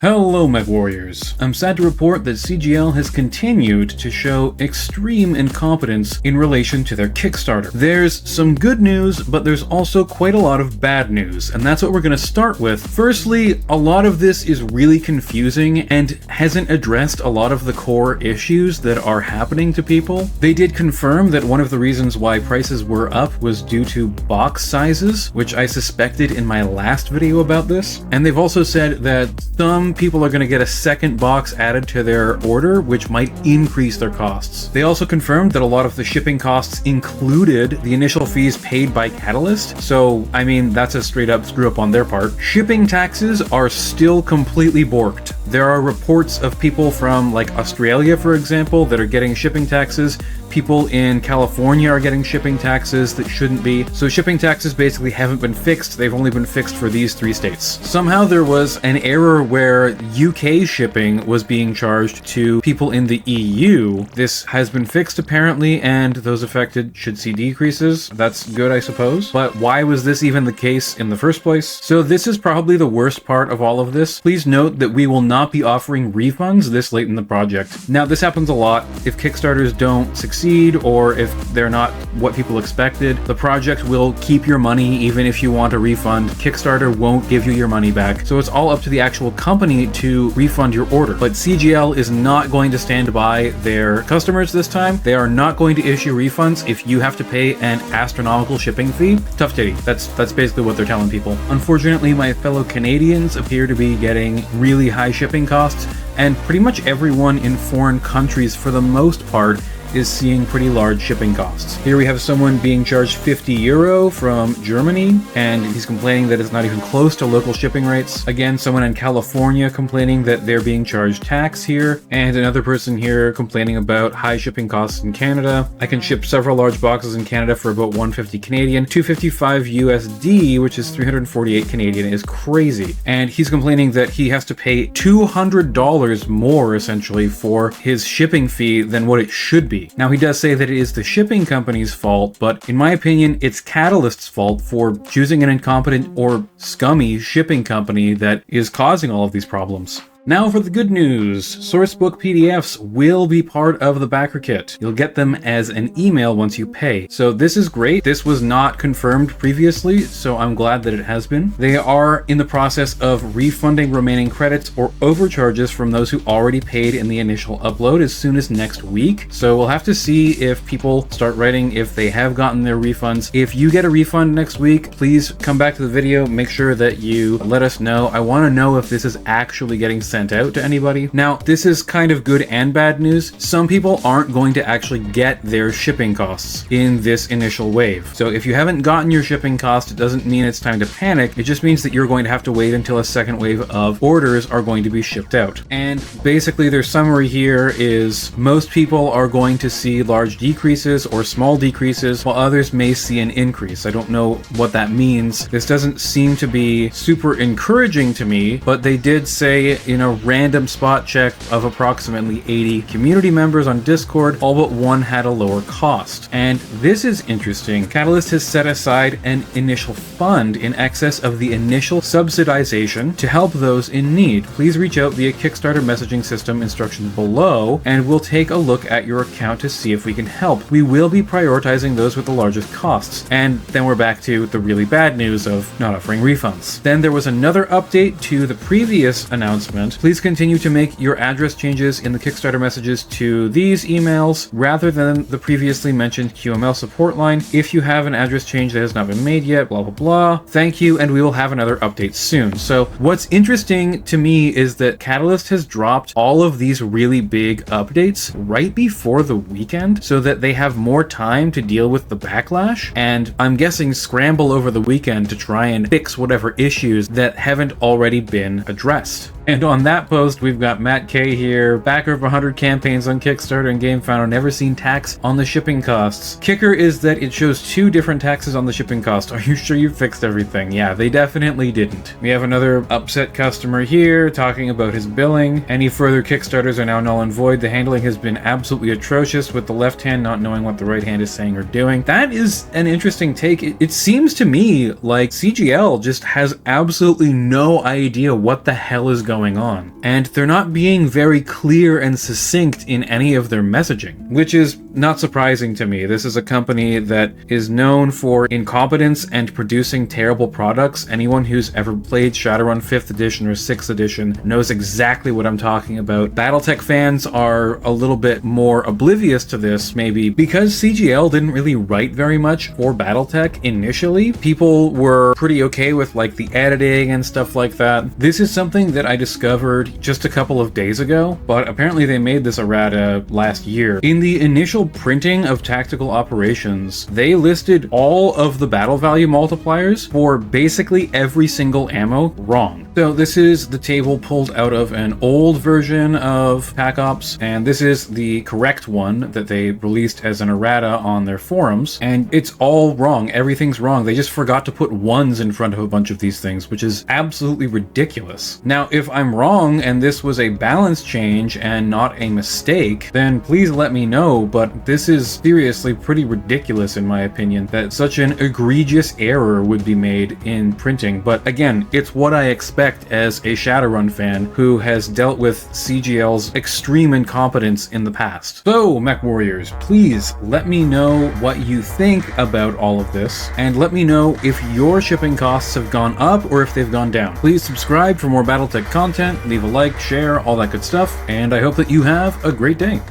Hello Mech Warriors. I'm sad to report that CGL has continued to show extreme incompetence in relation to their Kickstarter. There's some good news, but there's also quite a lot of bad news, and that's what we're going to start with. Firstly, a lot of this is really confusing and hasn't addressed a lot of the core issues that are happening to people. They did confirm that one of the reasons why prices were up was due to box sizes, which I suspected in my last video about this, and they've also said that some people are going to get a second box added to their order, which might increase their costs. They also confirmed that a lot of the shipping costs included the initial fees paid by Catalyst, so I mean that's a straight up screw up on their part. Shipping taxes are still completely borked. There are reports of people from like Australia, for example, that are getting shipping taxes. People in California are getting shipping taxes that shouldn't be. So shipping taxes basically haven't been fixed. They've only been fixed for these 3 states. Somehow there was an error where UK shipping was being charged to people in the EU. This has been fixed apparently, and those affected should see decreases. That's good, I suppose. But why was this even the case in the first place? So this is probably the worst part of all of this. Please note that we will not be offering refunds this late in the project. Now, this happens a lot. If Kickstarters don't succeed, or if they're not what people expected, the project will keep your money even if you want a refund. Kickstarter won't give you your money back. So it's all up to the actual company to refund your order. But CGL is not going to stand by their customers this time. They are not going to issue refunds if you have to pay an astronomical shipping fee. Tough titty. That's basically what they're telling people. Unfortunately, my fellow Canadians appear to be getting really high shipping costs, and pretty much everyone in foreign countries, for the most part, is seeing pretty large shipping costs. Here we have someone being charged €50 from Germany, and he's complaining that it's not even close to local shipping rates. Again, someone in California complaining that they're being charged tax here, and another person here complaining about high shipping costs in Canada. I can ship several large boxes in Canada for about $150 Canadian. $255 USD, which is 348 Canadian, is crazy. And he's complaining that he has to pay $200 more, essentially, for his shipping fee than what it should be. Now, he does say that it is the shipping company's fault, but in my opinion, it's Catalyst's fault for choosing an incompetent or scummy shipping company that is causing all of these problems. Now for the good news. Sourcebook PDFs will be part of the backer kit. You'll get them as an email once you pay. So this is great. This was not confirmed previously, so I'm glad that it has been. They are in the process of refunding remaining credits or overcharges from those who already paid in the initial upload as soon as next week. So we'll have to see if people start writing if they have gotten their refunds. If you get a refund next week, please come back to the video. Make sure that you let us know. I want to know if this is actually getting sent out to anybody. Now, this is kind of good and bad news. Some people aren't going to actually get their shipping costs in this initial wave. So if you haven't gotten your shipping cost, it doesn't mean it's time to panic. It just means that you're going to have to wait until a second wave of orders are going to be shipped out. And basically their summary here is most people are going to see large decreases or small decreases, while others may see an increase. I don't know what that means. This doesn't seem to be super encouraging to me, but they did say in a random spot check of approximately 80 community members on Discord, all but one had a lower cost. And this is interesting. Catalyst has set aside an initial fund in excess of the initial subsidization to help those in need. Please reach out via Kickstarter messaging system instructions below, and we'll take a look at your account to see if we can help. We will be prioritizing those with the largest costs. And then we're back to the really bad news of not offering refunds. Then there was another update to the previous announcement. Please continue to make your address changes in the Kickstarter messages to these emails rather than the previously mentioned QML support line. If you have an address change that has not been made yet, blah, blah, blah. Thank you, and we will have another update soon. So what's interesting to me is that Catalyst has dropped all of these really big updates right before the weekend so that they have more time to deal with the backlash, and I'm guessing scramble over the weekend to try and fix whatever issues that haven't already been addressed. And on that post, we've got Matt K here, backer of 100 campaigns on Kickstarter and GameFound, never seen tax on the shipping costs. Kicker is that it shows 2 different taxes on the shipping cost. Are you sure you fixed everything? Yeah, they definitely didn't. We have another upset customer here talking about his billing. Any further Kickstarters are now null and void. The handling has been absolutely atrocious, with the left hand not knowing what the right hand is saying or doing. That is an interesting take. It seems to me like CGL just has absolutely no idea what the hell is going going on. And they're not being very clear and succinct in any of their messaging, which is not surprising to me. This is a company that is known for incompetence and producing terrible products. Anyone who's ever played Shadowrun 5th edition or 6th edition knows exactly what I'm talking about. Battletech fans are a little bit more oblivious to this, maybe because CGL didn't really write very much for Battletech initially. People were pretty okay with like the editing and stuff like that. This is something that I discovered just a couple of days ago, but apparently they made this errata last year. In the initial printing of Tactical Operations, they listed all of the battle value multipliers for basically every single ammo wrong. So this is the table pulled out of an old version of Pack Ops, and this is the correct one that they released as an errata on their forums, and it's all wrong. Everything's wrong. They just forgot to put ones in front of a bunch of these things, which is absolutely ridiculous. Now, if I'm wrong and this was a balance change and not a mistake, then please let me know, but this is seriously pretty ridiculous in my opinion that such an egregious error would be made in printing. But again, it's what I expect as a Shadowrun fan who has dealt with CGL's extreme incompetence in the past. So, Mech Warriors, please let me know what you think about all of this, and let me know if your shipping costs have gone up or if they've gone down. Please subscribe for more Battletech content, leave a like, share, all that good stuff, and I hope that you have a great day.